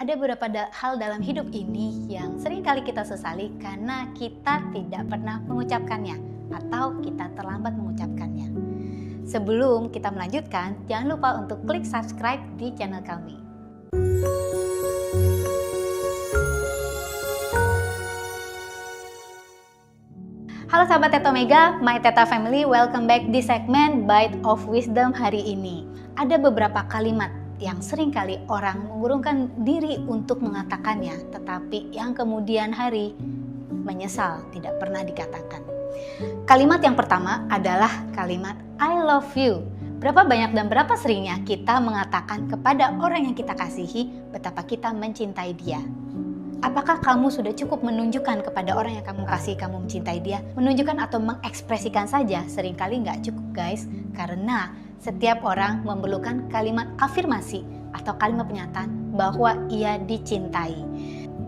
Ada beberapa hal dalam hidup ini yang sering kali kita sesali karena kita tidak pernah mengucapkannya atau kita terlambat mengucapkannya. Sebelum kita melanjutkan, jangan lupa untuk klik subscribe di channel kami. Halo sahabat Teta Omega, my Teta family, welcome back di segmen Bite of Wisdom hari ini. Ada beberapa kalimat yang seringkali orang mengurungkan diri untuk mengatakannya, tetapi yang kemudian hari menyesal tidak pernah dikatakan. Kalimat yang pertama adalah kalimat I love you. Berapa banyak dan berapa seringnya kita mengatakan kepada orang yang kita kasihi betapa kita mencintai dia. Apakah kamu sudah cukup menunjukkan kepada orang yang kamu kasih kamu mencintai dia? Menunjukkan atau mengekspresikan saja seringkali nggak cukup guys. Karena setiap orang memerlukan kalimat afirmasi atau kalimat pernyataan bahwa ia dicintai.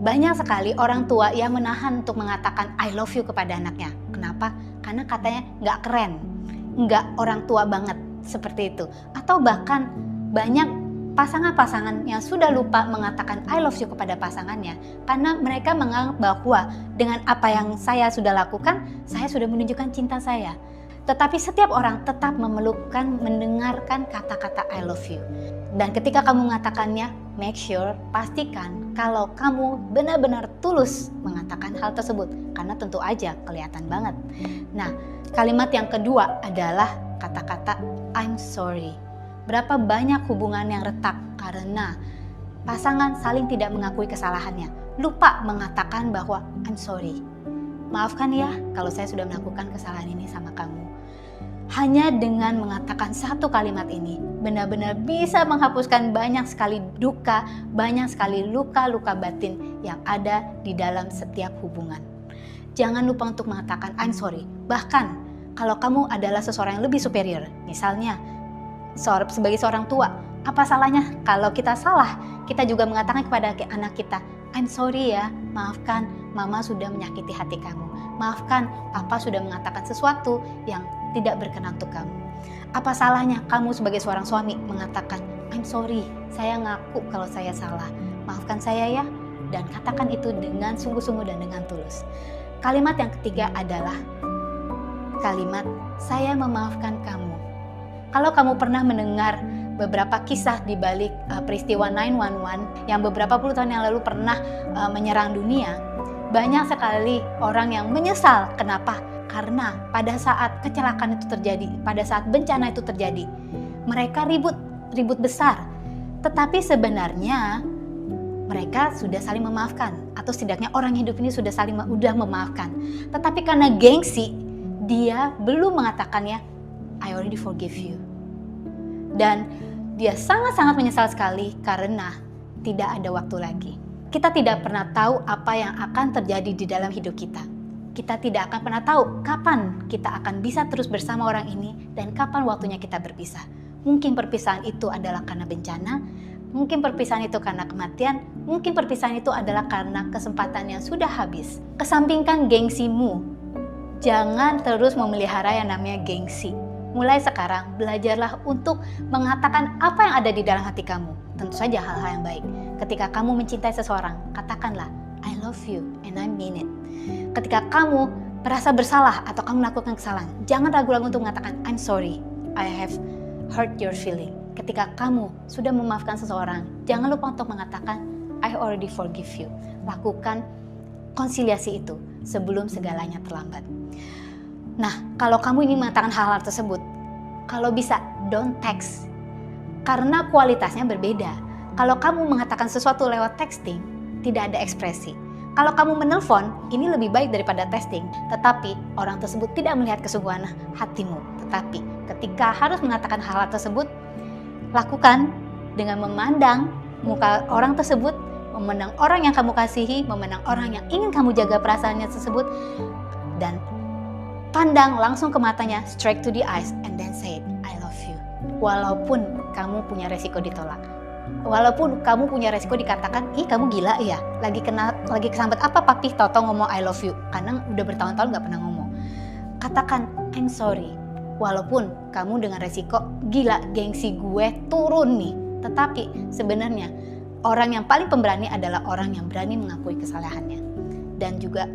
Banyak sekali orang tua yang menahan untuk mengatakan I love you kepada anaknya. Kenapa? Karena katanya nggak keren, nggak orang tua banget seperti itu. Atau bahkan banyak pasangan-pasangan yang sudah lupa mengatakan I love you kepada pasangannya karena mereka menganggap bahwa dengan apa yang saya sudah lakukan, saya sudah menunjukkan cinta saya. Tetapi setiap orang tetap memerlukan mendengarkan kata-kata I love you. Dan ketika kamu mengatakannya, make sure, pastikan kalau kamu benar-benar tulus mengatakan hal tersebut. Karena tentu aja kelihatan banget. Nah, kalimat yang kedua adalah kata-kata I'm sorry. Berapa banyak hubungan yang retak karena pasangan saling tidak mengakui kesalahannya. Lupa mengatakan bahwa I'm sorry. Maafkan ya kalau saya sudah melakukan kesalahan ini sama kamu. Hanya dengan mengatakan satu kalimat ini benar-benar bisa menghapuskan banyak sekali duka, banyak sekali luka-luka batin yang ada di dalam setiap hubungan. Jangan lupa untuk mengatakan I'm sorry. Bahkan kalau kamu adalah seseorang yang lebih superior, misalnya sebagai seorang tua, apa salahnya kalau kita salah, kita juga mengatakan kepada anak kita, I'm sorry ya, maafkan mama sudah menyakiti hati kamu. Maafkan papa sudah mengatakan sesuatu yang tidak berkenan untuk kamu. Apa salahnya kamu sebagai seorang suami mengatakan, I'm sorry, saya ngaku kalau saya salah. Maafkan saya ya, dan katakan itu dengan sungguh-sungguh dan dengan tulus. Kalimat yang ketiga adalah kalimat saya memaafkan kamu. Kalau kamu pernah mendengar beberapa kisah di balik peristiwa 911 yang beberapa puluh tahun yang lalu pernah menyerang dunia, banyak sekali orang yang menyesal. Kenapa? Karena pada saat kecelakaan itu terjadi, pada saat bencana itu terjadi, mereka ribut besar. Tetapi sebenarnya mereka sudah saling memaafkan, atau setidaknya orang hidup ini sudah memaafkan. Tetapi karena gengsi, dia belum mengatakannya, I already forgive you. Dan dia sangat-sangat menyesal sekali karena tidak ada waktu lagi. Kita tidak pernah tahu apa yang akan terjadi di dalam hidup kita. Kita tidak akan pernah tahu kapan kita akan bisa terus bersama orang ini dan kapan waktunya kita berpisah. Mungkin perpisahan itu adalah karena bencana, mungkin perpisahan itu karena kematian, mungkin perpisahan itu adalah karena kesempatan yang sudah habis. Kesampingkan gengsimu. Jangan terus memelihara yang namanya gengsi. Mulai sekarang, belajarlah untuk mengatakan apa yang ada di dalam hati kamu. Tentu saja hal-hal yang baik. Ketika kamu mencintai seseorang, katakanlah, I love you and I mean it. Ketika kamu merasa bersalah atau kamu melakukan kesalahan, jangan ragu-ragu untuk mengatakan, I'm sorry, I have hurt your feeling. Ketika kamu sudah memaafkan seseorang, jangan lupa untuk mengatakan, I already forgive you. Lakukan konsiliasi itu sebelum segalanya terlambat. Nah, kalau kamu ingin mengatakan hal-hal tersebut, kalau bisa, don't text. Karena kualitasnya berbeda. Kalau kamu mengatakan sesuatu lewat texting, tidak ada ekspresi. Kalau kamu menelpon, ini lebih baik daripada texting. Tetapi, orang tersebut tidak melihat kesungguhan hatimu. Tetapi, ketika harus mengatakan hal-hal tersebut, lakukan dengan memandang muka orang tersebut, memandang orang yang kamu kasihi, memandang orang yang ingin kamu jaga perasaannya tersebut, dan pandang langsung ke matanya, straight to the eyes, and then say, I love you. Walaupun kamu punya resiko ditolak. Walaupun kamu punya resiko dikatakan, ih kamu gila ya, lagi kesambet apa papi tau ngomong I love you. Karena udah bertahun-tahun gak pernah ngomong. Katakan, I'm sorry. Walaupun kamu dengan resiko, gila gengsi gue turun nih. Tetapi sebenarnya Orang yang paling pemberani adalah orang yang berani mengakui kesalahannya. Dan juga,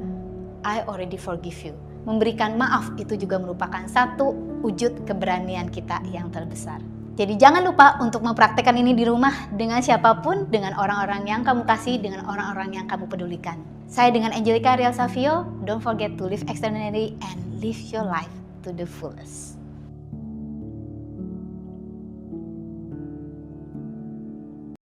I already forgive you. Memberikan maaf itu juga merupakan satu wujud keberanian kita yang terbesar. Jadi jangan lupa untuk mempraktekkan ini di rumah dengan siapapun, dengan orang-orang yang kamu kasih, dengan orang-orang yang kamu pedulikan. Saya dengan Angelica Rial Savio, don't forget to live extraordinary and live your life to the fullest.